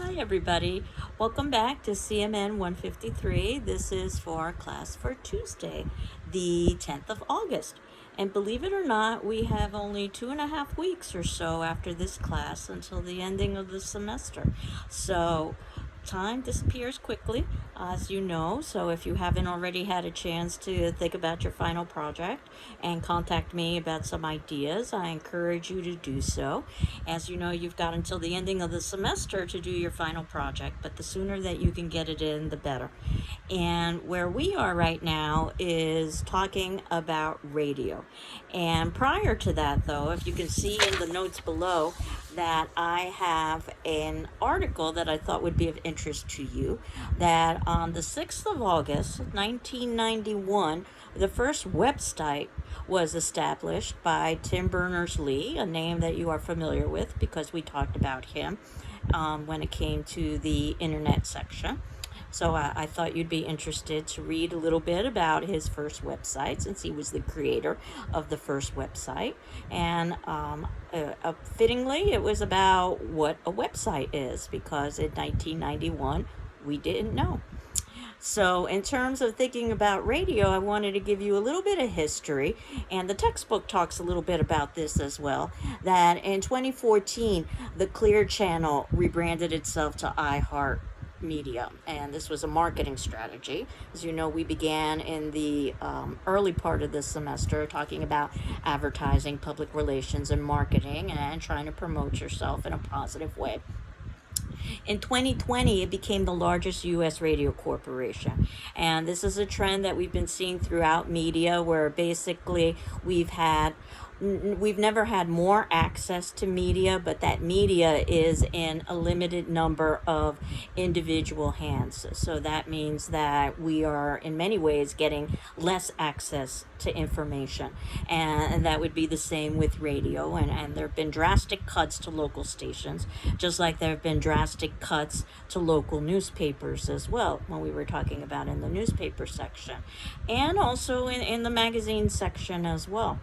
Hi, everybody. Welcome back to CMN 153. This is for class for Tuesday, the 10th of August. And believe it or not, we have only 2.5 weeks or so after this class until the ending of the semester. So time disappears quickly, as you know. So if you haven't already had a chance to think about your final project and contact me about some ideas, I encourage you to do so. As you know, you've got until the ending of the semester to do your final project, but the sooner that you can get it in, the better. And where we are right now is talking about radio. And prior to that, though, if you can see in the notes below, that I have an article that I thought would be of interest to you, that on the 6th of August, 1991, the first website was established by Tim Berners-Lee, a name that you are familiar with because we talked about him when it came to the internet section. So I thought you'd be interested to read a little bit about his first website, since he was the creator of the first website. And fittingly, it was about what a website is, because in 1991, we didn't know. So in terms of thinking about radio, I wanted to give you a little bit of history, and the textbook talks a little bit about this as well, that in 2014, the Clear Channel rebranded itself to iHeart Media, and this was a marketing strategy. As you know, we began in the early part of this semester talking about advertising, public relations, and marketing, and trying to promote yourself in a positive way. In 2020, it became the largest U.S. radio corporation. And this is a trend that we've been seeing throughout media, where basically we've never had more access to media, but that media is in a limited number of individual hands. So that means that we are in many ways getting less access to information. And that would be the same with radio. And there have been drastic cuts to local stations, just like there have been drastic cuts to local newspapers as well, when we were talking about in the newspaper section, and also in the magazine section as well.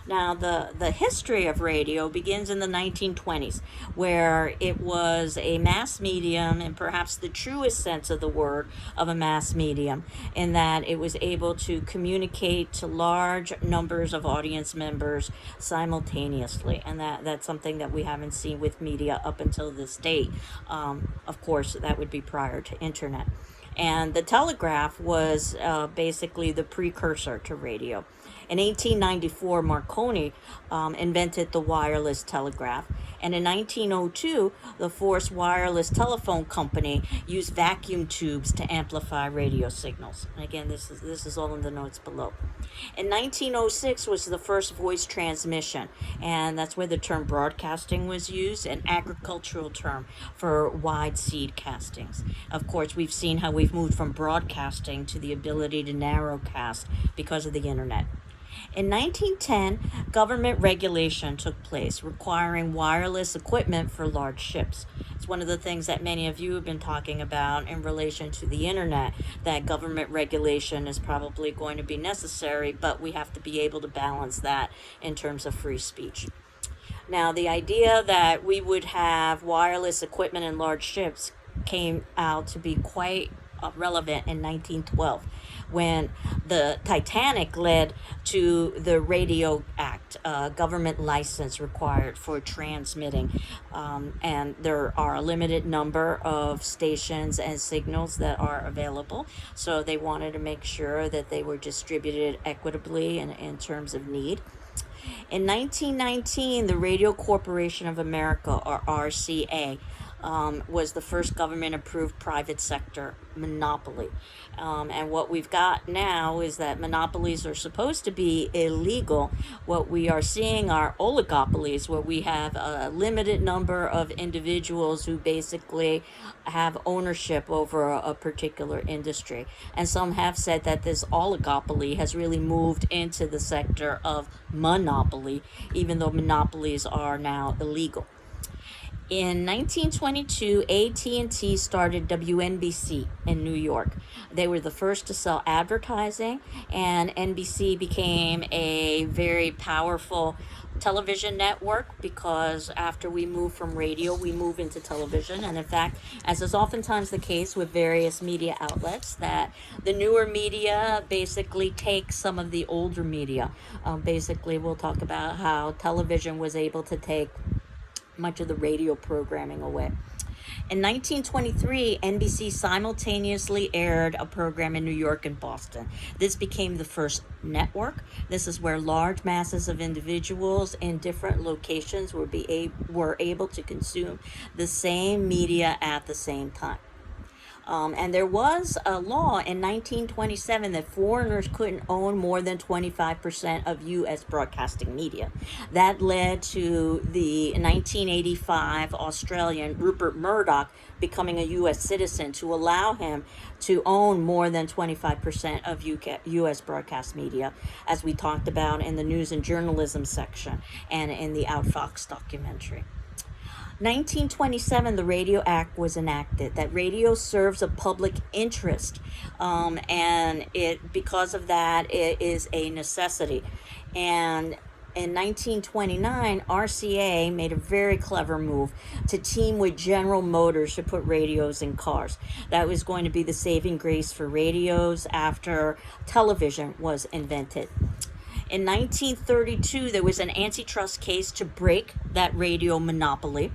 Now, the history of radio begins in the 1920s, where it was a mass medium, and perhaps the truest sense of the word of a mass medium, in that it was able to communicate to large numbers of audience members simultaneously. And that's something that we haven't seen with media up until this date. Of course, that would be prior to internet. And the telegraph was basically the precursor to radio. In 1894, Marconi invented the wireless telegraph. And in 1902, the Force Wireless Telephone Company used vacuum tubes to amplify radio signals. And again, this is all in the notes below. In 1906 was the first voice transmission, and that's where the term broadcasting was used, an agricultural term for wide seed castings. Of course, we've seen how we've moved from broadcasting to the ability to narrowcast because of the internet. In 1910, government regulation took place, requiring wireless equipment for large ships. It's one of the things that many of you have been talking about in relation to the internet, that government regulation is probably going to be necessary, but we have to be able to balance that in terms of free speech. Now, the idea that we would have wireless equipment in large ships came out to be quite relevant in 1912, when the Titanic led to the Radio Act, government license required for transmitting. And there are a limited number of stations and signals that are available. So they wanted to make sure that they were distributed equitably in terms of need. In 1919, the Radio Corporation of America, or RCA, was the first government-approved private sector monopoly. And what we've got now is that monopolies are supposed to be illegal. What we are seeing are oligopolies, where we have a limited number of individuals who basically have ownership over a particular industry. And some have said that this oligopoly has really moved into the sector of monopoly, even though monopolies are now illegal. In 1922, AT&T started WNBC in New York. They were the first to sell advertising, and NBC became a very powerful television network, because after we move from radio, we move into television. And in fact, as is oftentimes the case with various media outlets, that the newer media basically takes some of the older media. Basically, we'll talk about how television was able to take much of the radio programming away. In 1923, NBC simultaneously aired a program in New York and Boston. This became the first network. This is where large masses of individuals in different locations were able to consume the same media at the same time. And there was a law in 1927 that foreigners couldn't own more than 25% of U.S. broadcasting media. That led to the 1985 Australian Rupert Murdoch becoming a U.S. citizen to allow him to own more than 25% of U.S. broadcast media, as we talked about in the news and journalism section and in the Outfox documentary. 1927, the Radio Act was enacted, that radio serves a public interest, and because of that, it is a necessity. And in 1929, RCA made a very clever move to team with General Motors to put radios in cars. That was going to be the saving grace for radios after television was invented. In 1932, there was an antitrust case to break that radio monopoly.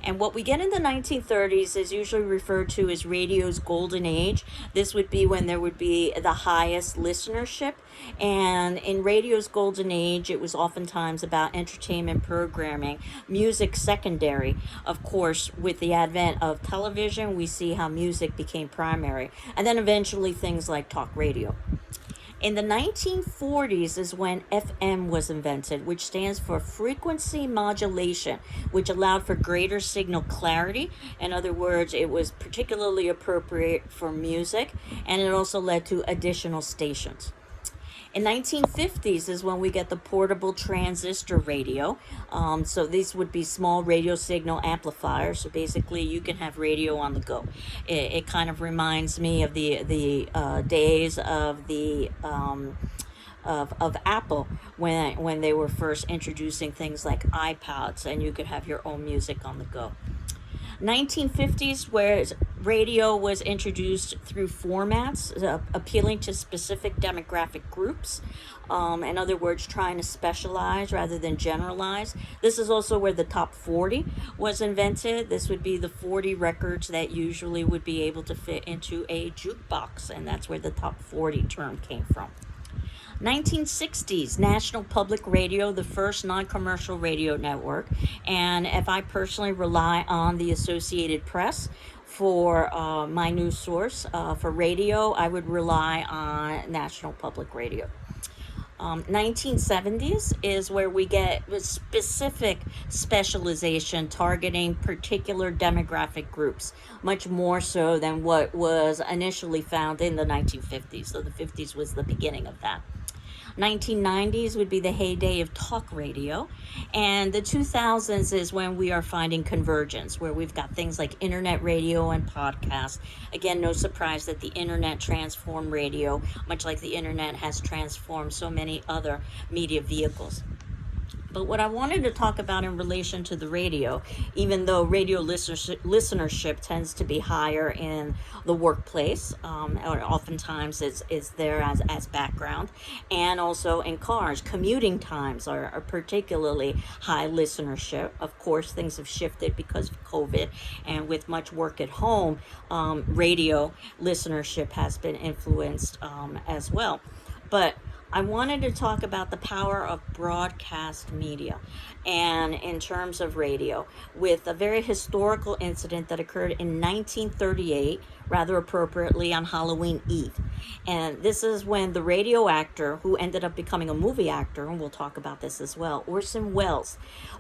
And what we get in the 1930s is usually referred to as radio's golden age. This would be when there would be the highest listenership. And in radio's golden age, it was oftentimes about entertainment programming, music secondary. Of course, with the advent of television, we see how music became primary. And then eventually things like talk radio. In the 1940s is when FM was invented, which stands for frequency modulation, which allowed for greater signal clarity. In other words, it was particularly appropriate for music, and it also led to additional stations. In 1950s is when we get the portable transistor radio. So these would be small radio signal amplifiers. So basically, you can have radio on the go. It kind of reminds me of the days of the of Apple when they were first introducing things like iPods, and you could have your own music on the go. 1950s, where radio was introduced through formats appealing to specific demographic groups. In other words, trying to specialize rather than generalize. This is also where the top 40 was invented. This would be the 40 records that usually would be able to fit into a jukebox, and that's where the top 40 term came from. 1960s, National Public Radio, the first non-commercial radio network. And if I personally rely on the Associated Press for my news source for radio, I would rely on National Public Radio. 1970s is where we get specific specialization targeting particular demographic groups, much more so than what was initially found in the 1950s. So the 50s was the beginning of that. 1990s would be the heyday of talk radio, and the 2000s is when we are finding convergence, where we've got things like internet radio and podcasts. Again, no surprise that the internet transformed radio, much like the internet has transformed so many other media vehicles. But what I wanted to talk about in relation to the radio, even though radio listenership tends to be higher in the workplace, or oftentimes is there as background, and also in cars, commuting times are particularly high listenership. Of course, things have shifted because of COVID, and with much work at home, radio listenership has been influenced as well. But I wanted to talk about the power of broadcast media, and in terms of radio, with a very historical incident that occurred in 1938, rather appropriately on Halloween Eve. And this is when the radio actor, who ended up becoming a movie actor, and we'll talk about this as well, Orson Welles,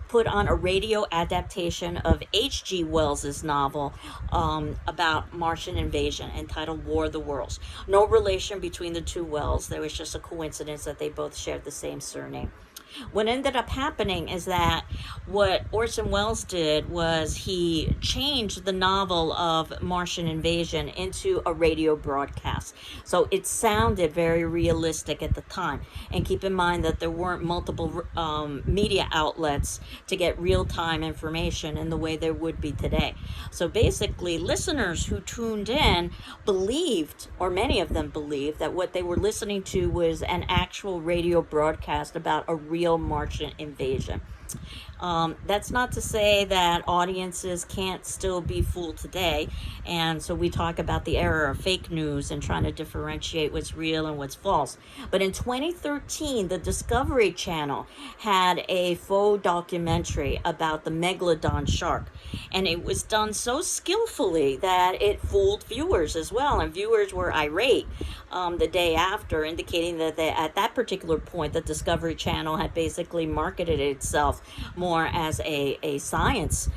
put on a radio adaptation of H.G. Wells's novel about Martian invasion entitled War of the Worlds. No relation between the two Wells. There was just a coincidence that they both shared the same surname. What ended up happening is that what Orson Welles did was he changed the novel of Martian invasion into a radio broadcast. So it sounded very realistic at the time. And keep in mind that there weren't multiple media outlets to get real-time information in the way there would be today. So basically, listeners who tuned in believed, or many of them believed, that what they were listening to was an actual radio broadcast about a real Martian invasion. That's not to say that audiences can't still be fooled today. And so we talk about the era of fake news and trying to differentiate what's real and what's false. But in 2013, the Discovery Channel had a faux documentary about the megalodon shark. And it was done so skillfully that it fooled viewers as well. And viewers were irate the day after, indicating that at that particular point, the Discovery Channel had basically marketed itself more as a science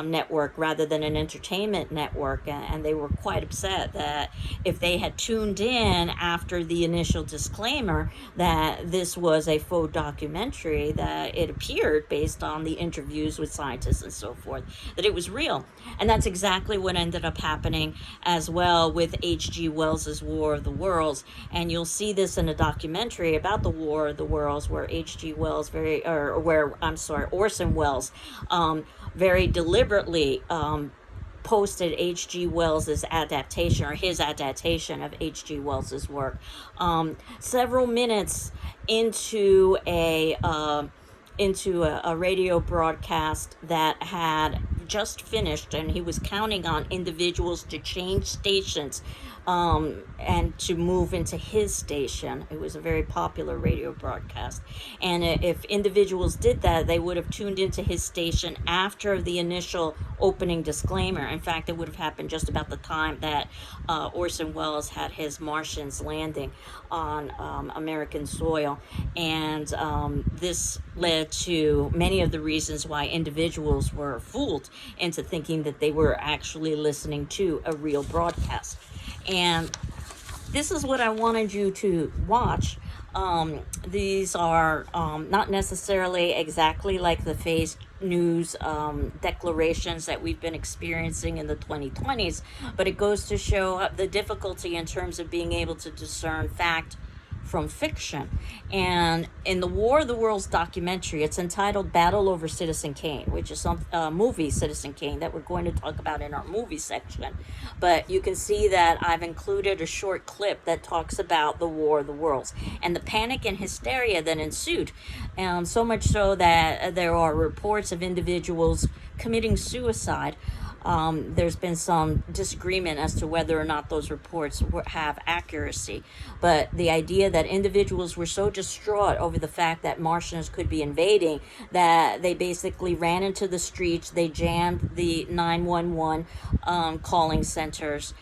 network rather than an entertainment network. And they were quite upset that if they had tuned in after the initial disclaimer that this was a faux documentary, that it appeared based on the interviews with scientists and so forth, that it was real. And that's exactly what ended up happening as well with H.G. Wells's War of the Worlds. And you'll see this in a documentary about the War of the Worlds where Orson Welles very deliberately posted H.G. Wells's adaptation, or his adaptation of H.G. Wells's work, several minutes into a radio broadcast that had just finished, and he was counting on individuals to change stations and to move into his station. It was a very popular radio broadcast. And if individuals did that, they would have tuned into his station after the initial opening disclaimer. In fact, it would have happened just about the time that Orson Welles had his Martians landing on American soil. And this led to many of the reasons why individuals were fooled into thinking that they were actually listening to a real broadcast. And this is what I wanted you to watch. These are not necessarily exactly like the phase news declarations that we've been experiencing in the 2020s, but it goes to show the difficulty in terms of being able to discern fact from fiction. And in the War of the Worlds documentary, it's entitled Battle Over Citizen Kane, which is some movie Citizen Kane that we're going to talk about in our movie section. But you can see that I've included a short clip that talks about the War of the Worlds and the panic and hysteria that ensued. So much so that there are reports of individuals committing suicide. There's been some disagreement as to whether or not those reports have accuracy. But the idea that individuals were so distraught over the fact that Martians could be invading that they basically ran into the streets, they jammed the 911 calling centers,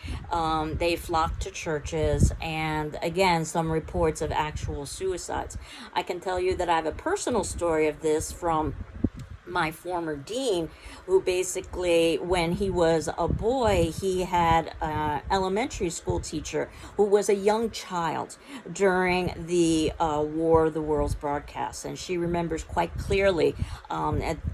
they flocked to churches, and again, some reports of actual suicides. I can tell you that I have a personal story of this from my former dean, who basically, when he was a boy, he had an elementary school teacher who was a young child during the War of the Worlds broadcast. And she remembers quite clearly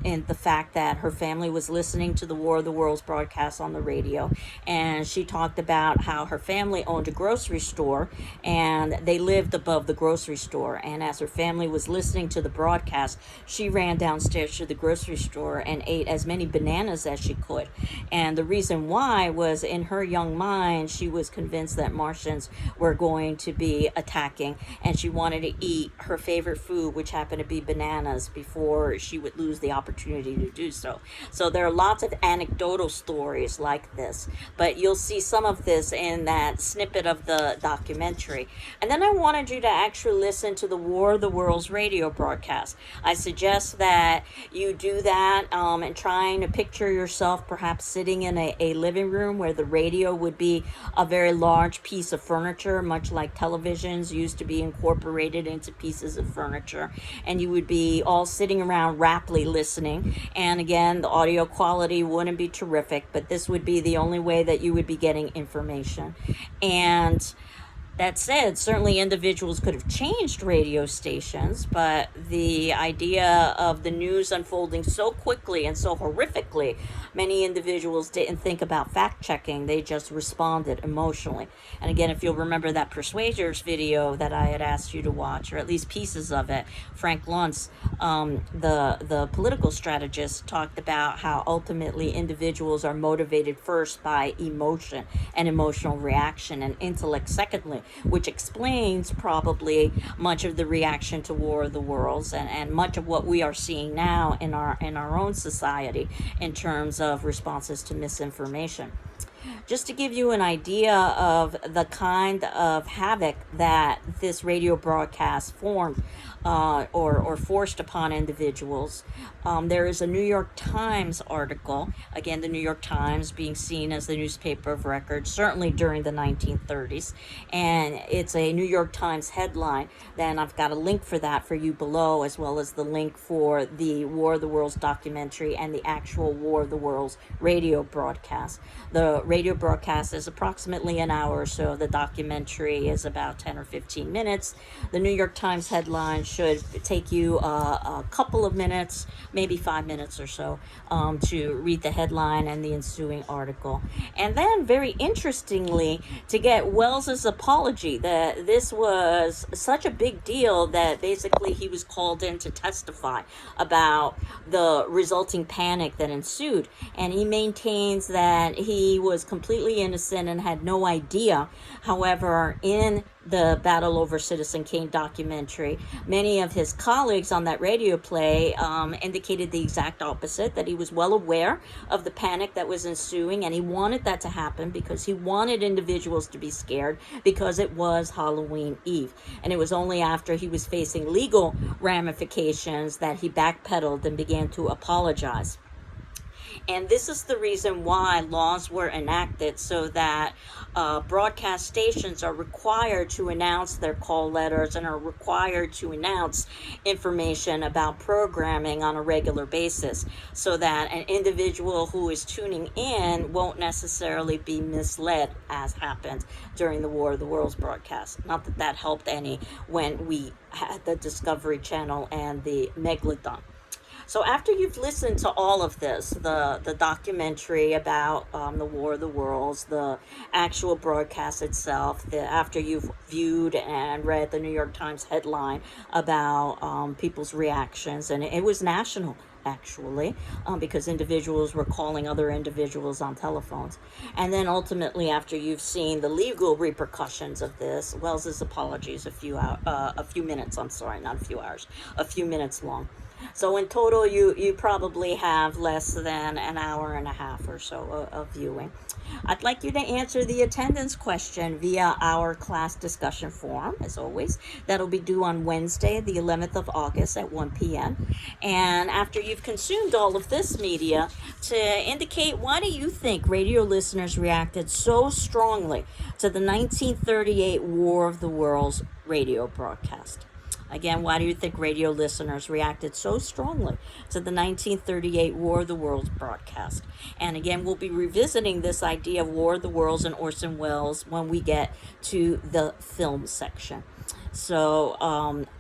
in the fact that her family was listening to the War of the Worlds broadcast on the radio. And she talked about how her family owned a grocery store and they lived above the grocery store. And as her family was listening to the broadcast, she ran downstairs to the grocery store and ate as many bananas as she could. And the reason why was, in her young mind, she was convinced that Martians were going to be attacking, and she wanted to eat her favorite food, which happened to be bananas, before she would lose the opportunity to do so. So there are lots of anecdotal stories like this, but you'll see some of this in that snippet of the documentary. And then I wanted you to actually listen to the War of the Worlds radio broadcast. I suggest that you do that and trying to picture yourself perhaps sitting in a living room where the radio would be a very large piece of furniture, much like televisions used to be incorporated into pieces of furniture, and you would be all sitting around raptly listening. And again, the audio quality wouldn't be terrific, but this would be the only way that you would be getting information. And That said, certainly individuals could have changed radio stations, but the idea of the news unfolding so quickly and so horrifically, many individuals didn't think about fact checking. They just responded emotionally. And again, if you'll remember that Persuaders video that I had asked you to watch, or at least pieces of it, Frank Luntz, the political strategist, talked about how ultimately individuals are motivated first by emotion and emotional reaction, and intellect secondly, which explains probably much of the reaction to War of the Worlds, and much of what we are seeing now in our own society in terms of responses to misinformation. Just to give you an idea of the kind of havoc that this radio broadcast formed, or forced upon individuals, there is a New York Times article, again, the New York Times being seen as the newspaper of record, certainly during the 1930s, and it's a New York Times headline. Then I've got a link for that for you below, as well as the link for the War of the Worlds documentary and the actual War of the Worlds radio broadcast. The radio broadcast is approximately an hour or so. The documentary is about 10 or 15 minutes. The New York Times headline should take you a couple of minutes, maybe 5 minutes or so, to read the headline and the ensuing article. And then, very interestingly, to get Wells's apology, that this was such a big deal that basically he was called in to testify about the resulting panic that ensued. And he maintains that he was completely innocent and had no idea. However, in the Battle Over Citizen Kane documentary, many of his colleagues on that radio play indicated the exact opposite, that he was well aware of the panic that was ensuing, and he wanted that to happen because he wanted individuals to be scared, because it was Halloween Eve. And it was only after he was facing legal ramifications that he backpedaled and began to apologize. And this is the reason why laws were enacted, so that broadcast stations are required to announce their call letters and are required to announce information about programming on a regular basis, so that an individual who is tuning in won't necessarily be misled, as happened during the War of the Worlds broadcast. Not that that helped any when we had the Discovery Channel and the Megalodon. So after you've listened to all of this, the documentary about the War of the Worlds, the actual broadcast itself, after you've viewed and read the New York Times headline about people's reactions, and it was national, actually, because individuals were calling other individuals on telephones. And then ultimately, after you've seen the legal repercussions of this, Wells's apology is a few minutes, I'm sorry, not a few hours, a few minutes long. So in total, you probably have less than an hour and a half or so of viewing. I'd like you to answer the attendance question via our class discussion forum, as always. That'll be due on Wednesday, the 11th of August at 1 p.m. And after you've consumed all of this media, to indicate why do you think radio listeners reacted so strongly to the 1938 War of the Worlds radio broadcast? Again, why do you think radio listeners reacted so strongly to the 1938 War of the Worlds broadcast? And again, we'll be revisiting this idea of War of the Worlds and Orson Welles when we get to the film section. So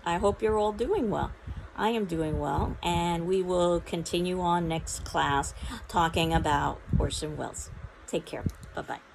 I hope you're all doing well. I am doing well, and we will continue on next class talking about Orson Welles. Take care. Bye-bye.